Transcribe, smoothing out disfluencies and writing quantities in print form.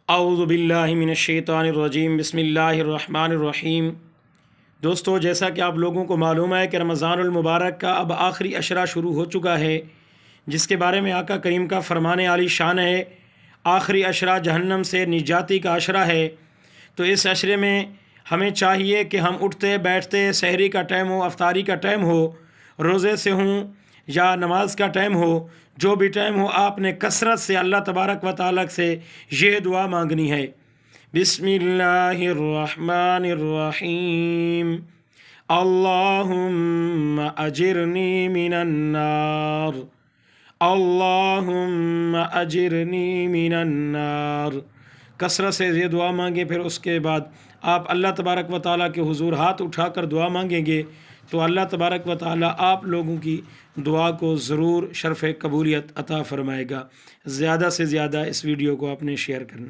اعوذ باللہ من الشیطان الرجیم، بسم اللہ الرحمن الرحیم۔ دوستو، جیسا کہ آپ لوگوں کو معلوم ہے کہ رمضان المبارک کا اب آخری عشرہ شروع ہو چکا ہے، جس کے بارے میں آقا کریم کا فرمان عالی شان ہے، آخری عشرہ جہنم سے نجاتی کا عشرہ ہے۔ تو اس عشرے میں ہمیں چاہیے کہ ہم اٹھتے بیٹھتے، سحری کا ٹائم ہو، افطاری کا ٹائم ہو، روزے سے ہوں یا نماز کا ٹائم ہو، جو بھی ٹائم ہو، آپ نے کثرت سے اللہ تبارک و تعالیٰ سے یہ دعا مانگنی ہے۔ بسم اللہ الرحمن الرحیم، اللہم اجرنی من النار، اللہم اجرنی من النار۔ کثرت سے یہ دعا مانگیں، پھر اس کے بعد آپ اللہ تبارک و تعالیٰ کے حضور ہاتھ اٹھا کر دعا مانگیں گے تو اللہ تبارک و تعالیٰ آپ لوگوں کی دعا کو ضرور شرف قبولیت عطا فرمائے گا۔ زیادہ سے زیادہ اس ویڈیو کو آپ نے شیئر کرنا۔